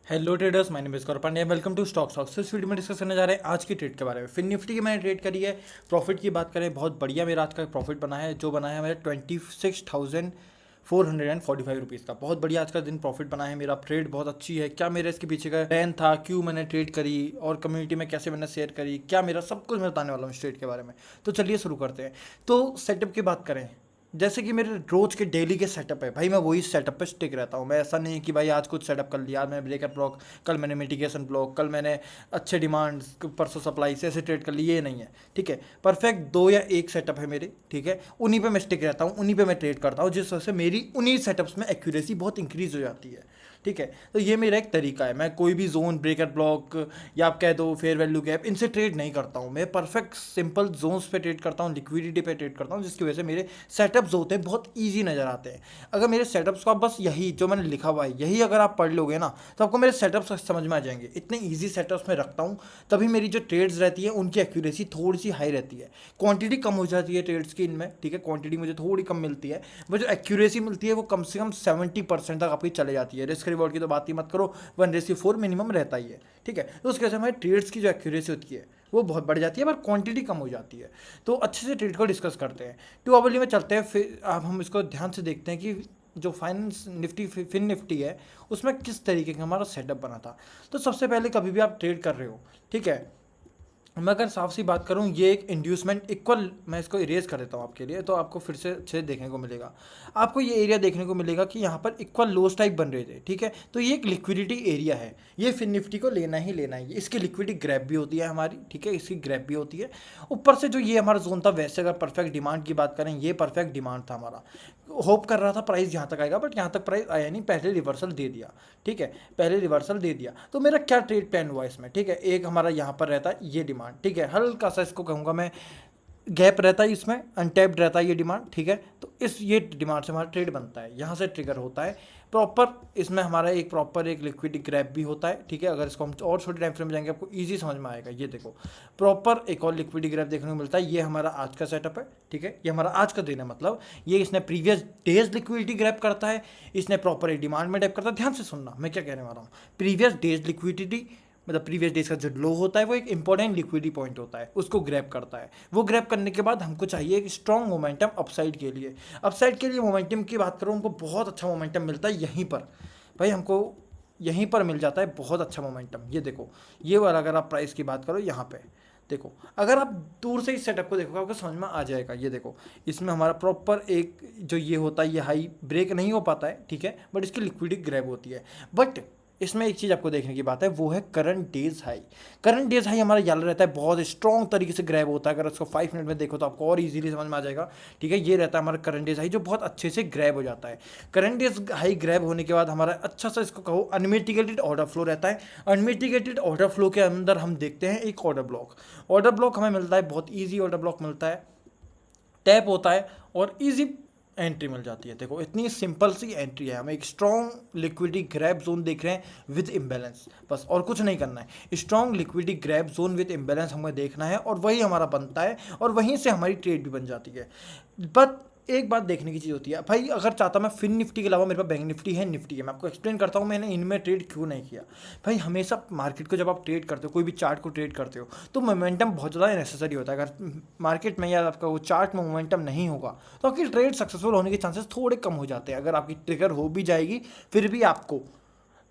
Hello traders, my name is Gaurav Pandya. Welcome to stocks. इस video में discuss करने जा रहे हैं आज की ट्रेड के बारे में। फिन निफ्टी की मैंने ट्रेड करी है। प्रॉफिट की बात करें, बहुत बढ़िया मेरा आज का प्रॉफिट बना है। जो बना है मेरा 26,445 रुपीज़ का। बहुत बढ़िया आज का दिन प्रॉफिट बना है मेरा। ट्रेड बहुत अच्छी है। क्या मेरे इसके पीछे का प्लान था, क्यों मैंने ट्रेड करी और कम्युनिटी में कैसे मैंने शेयर करी, क्या मेरा सब कुछ मैं बताने वाला हूँ इस ट्रेड के बारे में। तो चलिए शुरू करते हैं। तो सेटअप की बात करें, जैसे कि मेरे रोज के डेली के सेटअप है भाई, मैं वही सेटअप पे स्टिक रहता हूँ। मैं ऐसा नहीं है कि भाई आज कुछ सेटअप कर लिया, आज मैंने ब्रेकअप ब्लॉक, कल मैंने मिटिगेशन ब्लॉक, कल मैंने अच्छे डिमांड्स, परसों सप्लाई से ऐसे ट्रेड कर लिए, ये नहीं है। ठीक है, परफेक्ट दो या एक सेटअप है मेरे। ठीक है, उन्हीं पे मैं स्टिक रहता हूँ, उन्हीं पे मैं ट्रेड करता हूँ, जिस वजह से मेरी उन्हीं सेटअप्स में एक्यूरेसी बहुत इंक्रीज हो जाती है। ठीक है, तो ये मेरा एक तरीका है। मैं कोई भी जोन, ब्रेकर ब्लॉक या आप कह दो फेयर वैल्यू गैप, इनसे ट्रेड नहीं करता हूँ। मैं परफेक्ट सिंपल जोन्स पे ट्रेड करता हूँ, लिक्विडिटी पे ट्रेड करता हूँ, जिसकी वजह से मेरे सेटअप्स होते हैं बहुत ईजी नज़र आते हैं। अगर मेरे सेटअप्स को आप बस यही जो मैंने लिखा हुआ है यही अगर आप पढ़ लोगे ना, तो आपको मेरे सेटअप्स समझ में आ जाएंगे। इतने ईजी सेटअप्स में रखता हूँ, तभी मेरी जो ट्रेड्स रहती है उनकी एक्यूरेसी थोड़ी सी हाई रहती है। क्वांटिटी कम हो जाती है ट्रेड्स की इनमें। ठीक है, क्वांटिटी मुझे थोड़ी कम मिलती है, बट जो एक्यूरेसी मिलती है वो कम से कम 70% तक आपकी चले जाती है। रिस्क रिवॉर्ड की तो बात ही मत करो, 1:4 मिनिमम रहता ही है। ठीक है, तो उसके वजह से हमारे ट्रेड्स की जो एक्यूरेसी होती है वो बहुत बढ़ जाती है, पर क्वांटिटी कम हो जाती है। तो अच्छे से ट्रेड को डिस्कस करते हैं। टू आवरली में चलते हैं। फिर अब हम इसको ध्यान से देखते हैं कि जो फाइनेंस निफ्टी, फिन निफ्टी है, उसमें किस तरीके का हमारा सेटअप बना था। तो सबसे पहले कभी भी आप ट्रेड कर रहे हो, ठीक है, मैं अगर साफ सी बात करूं, ये एक इंड्यूसमेंट इक्वल, मैं इसको इरेज कर देता हूं आपके लिए, तो आपको फिर से अच्छे देखने को मिलेगा। आपको ये एरिया देखने को मिलेगा कि यहाँ पर इक्वल लोस टाइप बन रहे थे। ठीक है, तो ये एक लिक्विडिटी एरिया है। ये फिर निफ्टी को लेना ही लेना है। इसकी लिक्विडिटी ग्रैप भी होती है हमारी। ठीक है, इसकी ग्रैप भी होती है। ऊपर से जो ये हमारा जोन था, वैसे अगर परफेक्ट डिमांड की बात करें, ये परफेक्ट डिमांड था हमारा। होप कर रहा था प्राइस यहाँ तक आएगा, बट यहाँ तक प्राइस आया नहीं, पहले रिवर्सल दे दिया। ठीक है, पहले रिवर्सल दे दिया। तो मेरा क्या ट्रेड प्लान हुआ इसमें? ठीक है, एक हमारा यहाँ पर रहता है ये डिमांड। ठीक है, हल्का सा इसको कहूँगा मैं, गैप रहता है इसमें, अनटैप्ड रहता है ये डिमांड। ठीक है, तो इस ये डिमांड से हमारा ट्रेड बनता है, यहाँ से ट्रिगर होता है प्रॉपर। इसमें हमारा एक प्रॉपर एक लिक्विडिटी ग्रैप भी होता है। ठीक है, अगर इसको हम और छोटे टाइम फ्रेम में जाएंगे आपको इजी समझ में आएगा। ये देखो, प्रॉपर एक और लिक्विडिटी ग्रैप देखने को मिलता है। ये हमारा आज का सेटअप है। ठीक है, ये हमारा आज का दिन है, मतलब ये इसने प्रीवियस डेज लिक्विडिटी ग्रैप करता है, इसने प्रॉपर एक डिमांड में टैप करता है। ध्यान से सुनना मैं क्या कहने वाला हूँ। प्रीवियस डेज लिक्विडिटी मतलब प्रीवियस डेज का जो लो होता है, वो एक इंपॉर्टेंट लिक्विडिटी पॉइंट होता है, उसको ग्रैब करता है। वो ग्रैब करने के बाद हमको चाहिए एक स्ट्रॉन्ग मोमेंटम अपसाइड के लिए। अपसाइड के लिए मोमेंटम की बात करूँ, हमको बहुत अच्छा मोमेंटम मिलता है यहीं पर। भाई हमको यहीं पर मिल जाता है बहुत अच्छा मोमेंटम। ये देखो, ये वाला अगर आप प्राइस की बात करो यहाँ पे देखो, अगर आप दूर से इस सेटअप को देखोगे आपको समझ में आ जाएगा। ये देखो, इसमें हमारा प्रॉपर एक जो ये होता है, ये हाई ब्रेक नहीं हो पाता है। ठीक है, बट इसकी लिक्विडिटी ग्रैब होती है। बट इसमें एक चीज़ आपको देखने की बात है, वो है current days high. Current days high हमारा याद रहता है, बहुत स्ट्रॉन्ग तरीके से ग्रैब होता है। अगर उसको 5 मिनट में देखो तो आपको और इजीली समझ में आ जाएगा। ठीक है, ये रहता है हमारा करंट डेज हाई, जो बहुत अच्छे से ग्रैब हो जाता है। करंट डेज हाई ग्रैब होने के बाद हमारा अच्छा सा, इसको कहो, अनमिटिगेटेड ऑर्डर फ्लो रहता है। अनमिटिगेटेड ऑर्डर फ्लो के अंदर हम देखते हैं एक ऑर्डर ब्लॉक। ऑर्डर ब्लॉक हमें मिलता है, बहुत ईजी ऑर्डर ब्लॉक मिलता है, टैप होता है और इजी एंट्री मिल जाती है। देखो, इतनी सिंपल सी एंट्री है। हम एक स्ट्रॉन्ग लिक्विडिटी ग्रैब जोन देख रहे हैं विद इम्बैलेंस, बस और कुछ नहीं करना है। Strong liquidity grab zone with imbalance हमें देखना है, और वही हमारा बनता है, और वहीं से हमारी ट्रेड भी बन जाती है। बट एक बात देखने की चीज़ होती है भाई, अगर चाहता मैं फिन निफ्टी के अलावा मेरे पास बैंक निफ्टी है, निफ्टी है, मैं आपको एक्सप्लेन करता हूँ मैंने इनमें ट्रेड क्यों नहीं किया। भाई हमेशा मार्केट को जब आप ट्रेड करते हो, कोई भी चार्ट को ट्रेड करते हो, तो मोमेंटम बहुत ज़्यादा नेसेसरी होता है। अगर मार्केट में या आपका वो चार्ट में मोमेंटम नहीं होगा, तो आपकी ट्रेड सक्सेसफुल होने के चांसेस थोड़े कम हो जाते हैं। अगर आपकी ट्रिगर हो भी जाएगी, फिर भी आपको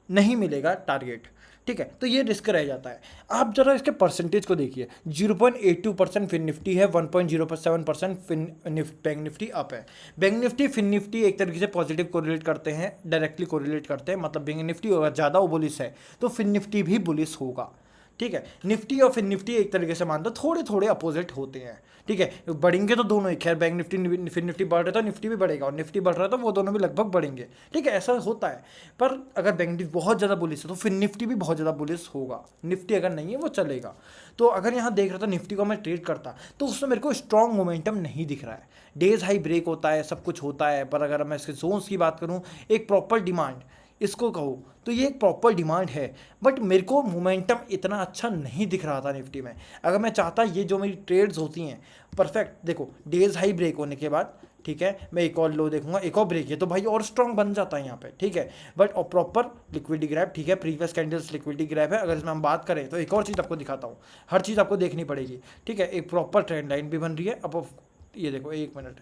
नहीं मिलेगा टारगेट। ठीक है, तो ये रिस्क रह जाता है। आप जरा इसके परसेंटेज को देखिए, 0.82% फिन निफ्टी है, 1.07% बैंक निफ्टी अप है। बैंक निफ्टी फिन निफ्टी एक तरीके से पॉजिटिव कोरिलेट करते हैं, डायरेक्टली कोरिलेट करते हैं। मतलब बैंक निफ्टी अगर ज़्यादा वो बुलिश है, तो फिन निफ्टी भी बुलिश होगा। ठीक है, निफ्टी और फिन निफ्टी एक तरीके से मान दो थोड़े थोड़े अपोजिट होते हैं। ठीक है, बढ़ेंगे तो दोनों ही, खैर बैंक निफ्टी फिन निफ्टी बढ़ रहा है तो निफ्टी भी बढ़ेगा, और निफ्टी बढ़ रहा है तो वो दोनों भी लगभग बढ़ेंगे। ठीक है, ऐसा होता है। पर अगर बैंक निफ्टी बहुत ज़्यादा बुलिश है, तो फिन निफ्टी भी बहुत ज़्यादा बुलिश होगा। निफ्टी अगर नहीं है वो चलेगा। तो अगर यहाँ देख रहा था निफ्टी को मैं ट्रेड करता, तो उसमें मेरे को स्ट्रॉन्ग मोमेंटम नहीं दिख रहा है। डेज हाई ब्रेक होता है, सब कुछ होता है, पर अगर मैं इसके जोन्स की बात करूँ, एक प्रॉपर डिमांड इसको कहो, तो ये एक प्रॉपर डिमांड है। बट मेरे को मोमेंटम इतना अच्छा नहीं दिख रहा था निफ्टी में। अगर मैं चाहता, ये जो मेरी ट्रेड्स होती हैं परफेक्ट, देखो डेज हाई ब्रेक होने के बाद ठीक है, मैं एक और लो देखूंगा, एक और ब्रेक है तो भाई और स्ट्रॉन्ग बन जाता है यहाँ पे, ठीक है। बट और प्रॉपर लिक्विडिटी ग्रैब, ठीक है, प्रीवियस कैंडल्स लिक्विडिटी ग्रैब है। अगर इसमें हम बात करें तो एक और चीज़ आपको दिखाता हूँ, हर चीज़ आपको देखनी पड़ेगी, ठीक है। एक प्रॉपर ट्रेंड लाइन भी बन रही है। अब ये देखो, एक मिनट,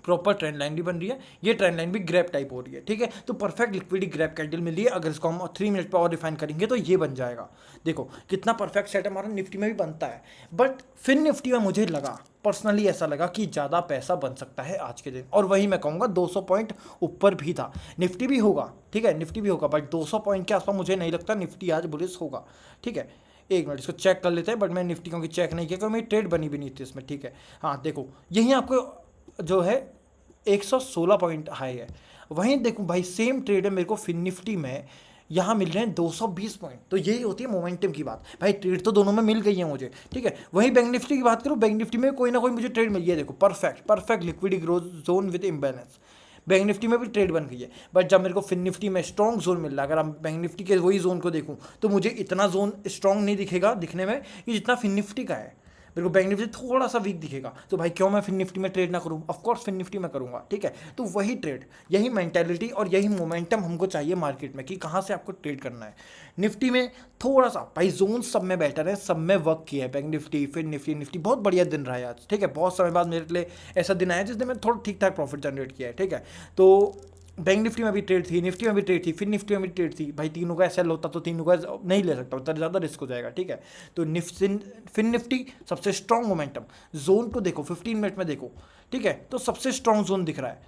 प्रॉपर ट्रेंड लाइन भी बन रही है, ये ट्रेंड लाइन भी ग्रैप टाइप हो रही है, ठीक है। तो परफेक्ट लिक्विडिटी ग्रैप कैंडल मिल रही है। अगर इसको हम 3 मिनट पर और रिफाइन करेंगे तो ये बन जाएगा। देखो कितना परफेक्ट सेट हमारा निफ्टी में भी बनता है। बट फिर निफ्टी में मुझे लगा, पर्सनली ऐसा लगा कि ज़्यादा पैसा बन सकता है आज के दिन, और वही मैं कहूँगा 200 पॉइंट ऊपर भी था। निफ्टी भी होगा, ठीक है, निफ्टी भी होगा, बट 200 पॉइंट के आसपास मुझे नहीं लगता निफ्टी आज बुलिश होगा, ठीक है। एक मिनट इसको चेक कर लेते हैं, बट मैं निफ्टी क्योंकि चेक नहीं किया क्योंकि मेरी ट्रेड बनी भी नहीं थी इसमें, ठीक है। हाँ देखो, यही आपको जो है 116 पॉइंट हाई है। वहीं देखो भाई सेम ट्रेड है मेरे को फिन निफ्टी में, यहाँ मिल रहे हैं 220 पॉइंट। तो यही होती है मोमेंटम की बात भाई, ट्रेड तो दोनों में मिल गई है मुझे, ठीक है। वहीं बैंक निफ्टी की बात करूँ, बैंक निफ्टी में कोई ना कोई मुझे ट्रेड मिल गई है। देखो perfect liquidity growth zone with imbalance, bank Nifty में भी ट्रेड बन गई है। बट जब मेरे को फिन निफ्टी में स्ट्रॉन्ग जोन मिल रहा है, अगर हम बैंक निफ्टी के वही जोन को देखूँ तो मुझे इतना जोन स्ट्रॉन्ग नहीं दिखेगा दिखने में कि जितना फिन निफ्टी का है। मेरे को बैंक निफ्टी थोड़ा सा वीक दिखेगा, तो भाई क्यों मैं फिन निफ्टी में ट्रेड ना करूँ? ऑफकोर्स फिन निफ्टी में करूँगा, ठीक है। तो वही ट्रेड, यही मेंटेलिटी और यही मोमेंटम हमको चाहिए मार्केट में कि कहाँ से आपको ट्रेड करना है। निफ्टी में थोड़ा सा भाई जोन सब में बेटर है, सब में वर्क किया है। Bank Nifty, Fin Nifty, Nifty बहुत बढ़िया दिन रहा है आज, ठीक है। बहुत समय बाद मेरे लिए ऐसा दिन आया जिसने मैं थोड़ा ठीक ठाक प्रॉफिट जनरेट किया है, ठीक है। तो बैंक निफ्टी में भी ट्रेड थी, निफ्टी में भी ट्रेड थी, फिर निफ्टी में भी ट्रेड थी। भाई तीनों का एसएल होता तो तीनों का नहीं ले सकता, उतना ज़्यादा रिस्क हो जाएगा, ठीक है। तो फिन निफ्टी सबसे स्ट्रॉन्ग मोमेंटम जोन को देखो, 15 मिनट में देखो, ठीक है। तो सबसे स्ट्रॉन्ग जोन दिख रहा है।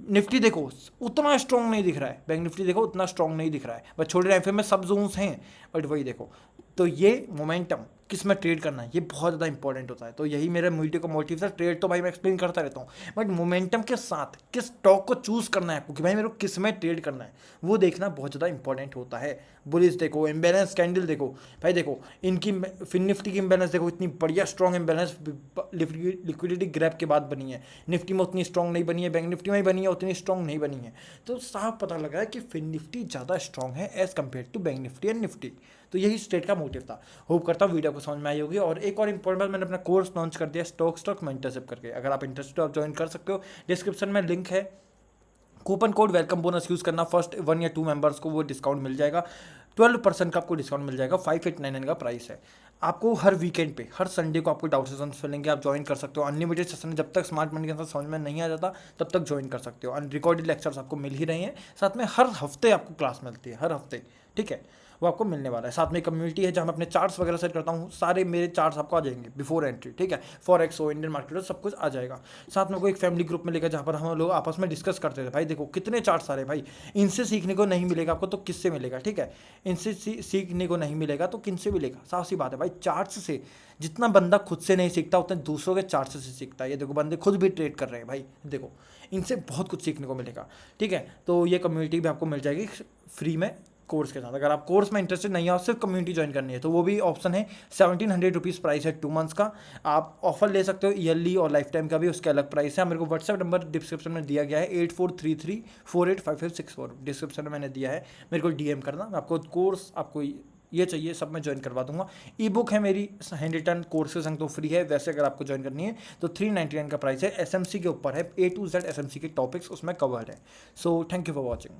निफ्टी देखो उतना स्ट्रॉन्ग नहीं दिख रहा है, बैंक निफ्टी देखो उतना स्ट्रॉन्ग नहीं दिख रहा है, बट छोटे टाइम फ्रेम में सब जोन्स हैं, बट वही देखो। तो ये मोमेंटम किस में ट्रेड करना है ये बहुत ज़्यादा इंपॉर्टेंट होता है। तो यही मेरे वीडियो का मोटिव था। ट्रेड तो भाई मैं एक्सप्लेन करता रहता हूँ, बट मोमेंटम के साथ किस स्टॉक को चूज़ करना है आपको कि भाई मेरे को किस में ट्रेड करना है, वो देखना बहुत ज़्यादा इंपॉर्टेंट होता है। बुलिस देखो, इम्बैलेंस कैंडल देखो भाई, देखो इनकी फिन निफ्टी की इम्बैलेंस देखो, इतनी बढ़िया स्ट्रॉन्ग इम्बैलेंस लिक्विडिटी ग्रैब के बाद बनी है। निफ्टी में उतनी स्ट्रॉन्ग नहीं बनी है, बैंक निफ्टी में ही बनी है, उतनी स्ट्रॉन्ग नहीं बनी है। तो साफ पता लग रहा है कि फिन निफ्टी ज़्यादा स्ट्रॉन्ग है as compare to Bank Nifty and Nifty. तो यही स्ट्रेट का मोटिव था। होप करता हूँ वीडियो को समझ में आई होगी। और एक और इंपॉर्टेंट बात, मैंने अपना कोर्स लॉन्च कर दिया स्टॉक मेंटरशिप करके। अगर आप इंटरेस्टेड हो आप ज्वाइन कर सकते हो, डिस्क्रिप्शन में लिंक है। Coupon code welcome bonus use करना, फर्स्ट 1 या 2 मेंबर्स को वो डिस्काउंट मिल जाएगा। 12% का आपको डिस्काउंट मिल जाएगा। 5899 का प्राइस है। आपको हर वीकेंड पे, हर संडे को आपको डाउट सेशन मिलेंगे, आप ज्वाइन कर सकते हो। अनलिमिटेड सेशन, जब तक स्मार्ट मनी के साथ समझ में नहीं आ जाता तब तक ज्वाइन कर सकते हो। अनरिकॉर्डेड लेक्चर्स आपको मिल ही रहे हैं, साथ में हर हफ्ते आपको क्लास मिलती है, हर हफ्ते, ठीक है, वो आपको मिलने वाला है। साथ में कम्युनिटी है जहाँ मैं अपने चार्ट्स वगैरह सेट करता हूँ, सारे मेरे चार्ट्स आपको आ जाएंगे बिफोर एंट्री, ठीक है। फॉरेक्स हो, इंडियन मार्केट हो, सब कुछ आ जाएगा। साथ में कोई एक फैमिली ग्रुप में लेकर जहाँ पर हम लोग आपस में डिस्कस करते थे। भाई देखो कितने चार्ट्स आ रहे हैं भाई, इनसे सीखने को नहीं मिलेगा आपको तो किससे मिलेगा, ठीक है। इनसे सीखने को नहीं मिलेगा तो किनसे मिलेगा? साफ सी बात है भाई, चार्ट्स से जितना बंदा खुद से नहीं सीखता उतना दूसरों के चार्ट्स से सीखता है। ये देखो बंदे खुद भी ट्रेड कर रहे हैं भाई, देखो इनसे बहुत कुछ सीखने को मिलेगा, ठीक है। तो ये कम्युनिटी भी आपको मिल जाएगी फ्री में कोर्स के साथ। अगर आप कोर्स में इंटरेस्टेड नहीं हो, सिर्फ कम्युनिटी ज्वाइन करनी है, तो वो भी ऑप्शन है। 1700 रुपीज़ प्राइस है 2 मंथ्स का। आप ऑफर ले सकते हो ईयरली और लाइफ टाइम का भी, उसके अलग प्राइस है। मेरे को व्हाट्सएप नंबर डिस्क्रिप्शन में दिया गया है 8433485564, डिस्क्रिप्शन में मैंने दिया है। मेरे को डीएम करना, मैं आपको कोर्स आपको ये चाहिए सब मैं ज्वाइन करवा दूंगा। ई बुक है मेरी हैंड रिटन कोर्सेज संग तो फ्री है। वैसे अगर आपको ज्वाइन करनी है तो 399 का प्राइस है। एसएमसी के ऊपर है, A to Z एसएमसी के टॉपिक्स उसमें कवर्ड है। So thank you for watching.